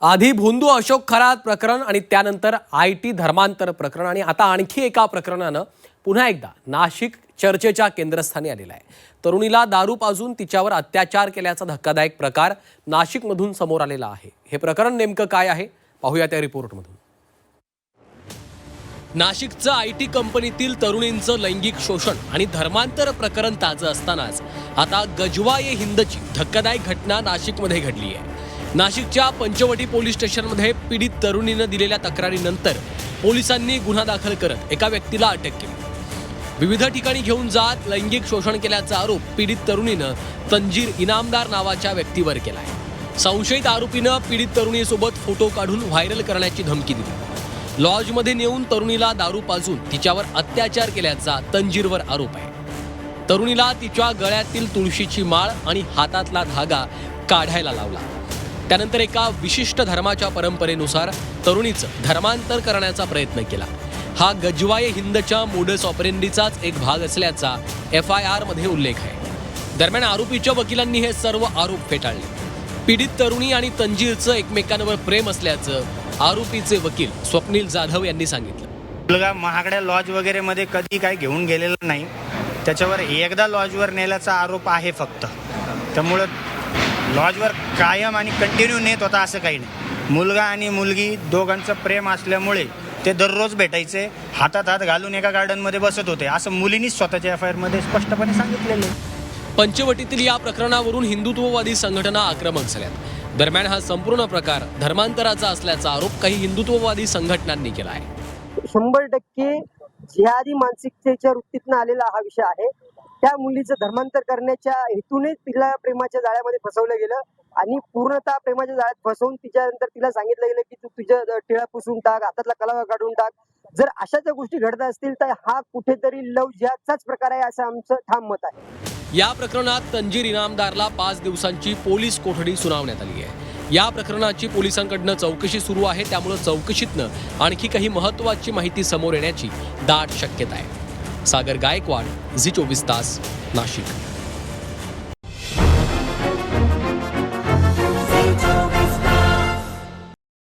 आधी भोंदू अशोक खरात प्रकरण आणि त्यानंतर IT धर्मांतर प्रकरण आणि आता आणखी एका प्रकरणानं पुन्हा एकदा नाशिक चर्चेच्या केंद्रस्थानी आलेला आहे। तरुणीला दारू पाजून तिच्यावर अत्याचार केल्याचा धक्कादायक प्रकार नाशिकमधून समोर आलेला आहे। हे प्रकरण नेमकं काय आहे पाहूया त्या रिपोर्टमधून। नाशिकचं IT कंपनीतील तरुणींचं लैंगिक शोषण आणि धर्मांतर प्रकरण ताजं असतानाच आता गजवाये हिंदची धक्कादायक घटना नाशिकमध्ये घडली आहे। नाशिकच्या पंचवटी पोलीस स्टेशनमध्ये पीडित तरुणीनं दिलेल्या तक्रारीनंतर पोलिसांनी गुन्हा दाखल करत एका व्यक्तीला अटक केली। विविध ठिकाणी घेऊन जात लैंगिक शोषण केल्याचा आरोप पीडित तरुणीनं तंजीर इनामदार नावाच्या व्यक्तीवर केलाय। संशयित आरोपीनं पीडित तरुणीसोबत फोटो काढून व्हायरल करण्याची धमकी दिली। लॉजमध्ये नेऊन तरुणीला दारू पाजून तिच्यावर अत्याचार केल्याचा तंजीरवर आरोप आहे। तरुणीला तिच्या गळ्यातील तुळशीची माळ आणि हातातला धागा काढायला लावला। त्यानंतर एका विशिष्ट धर्माच्या परंपरेनुसार तरुणीचं धर्मांतर करण्याचा प्रयत्न केला। हा गजवाये हिंदच्या मोडस ऑपरेंडीचाच एक भाग असल्याचा FIR मध्ये उल्लेख आहे। दरम्यान आरोपीच्या वकिलांनी हे सर्व आरोप फेटाळले। पीडित तरुणी आणि तंजीरचं एकमेकांवर प्रेम असल्याचं आरोपीचे वकील स्वप्नील जाधव यांनी सांगितलं। मुलगा महागड्या लॉज वगैरे मध्ये कधी काय घेऊन गेलेला नाही, त्याच्यावर एकदा लॉजवर नेल्याचा आरोप आहे फक्त। त्यामुळे लॉजवर कायम आणि कंटिन्यू नेत होता असं काही नाही। मुलगा आणि मुलगी दोघांचं प्रेम असल्यामुळे ते दररोज भेटायचे, हातात हात घालून एका गार्डनमध्ये बसत होते असं मुलींनीच स्वतःच्या FIR मध्ये स्पष्टपणे सांगितलेलं आहे। पंचवटीतील या प्रकरणावरून हिंदुत्ववादी संघटना आक्रमक झाल्यात। दरम्यान हा संपूर्ण प्रकार धर्मांतराचा असल्याचा आरोप काही हिंदुत्ववादी संघटनांनी केला आहे। 100% जिहादी मानसिकतेच्या वृत्तीतून आलेला हा विषय आहे। त्या मुलीचं धर्मांतर करण्याच्या हेतूने तिला प्रेमाच्या जाळ्यामध्ये फसवलं गेलं आणि पूर्णतः प्रेमाच्या जाळ्यात फसवून तिच्यानंतर तिला सांगितलं गेलं की तू तुझ्या टिळा पुसून टाक, हातातला कलावा काढून टाक। जर अशा ज्या गोष्टी घडत असतील तर हा कुठेतरी लव जिहादचाच प्रकार आहे असं आमचं ठाम मत आहे। या प्रकरणात तंजीर इनामदारला 5 दिवसांची पोलीस कोठडी सुनावण्यात आली आहे। या प्रकरणाची पोलिसांकडनं चौकशी सुरू आहे, त्यामुळे चौकशीतनं आणखी काही महत्त्वाची माहिती समोर येण्याची दाट शक्यता आहे। सागर गायकवाड, झी 24 तास, नाशिक।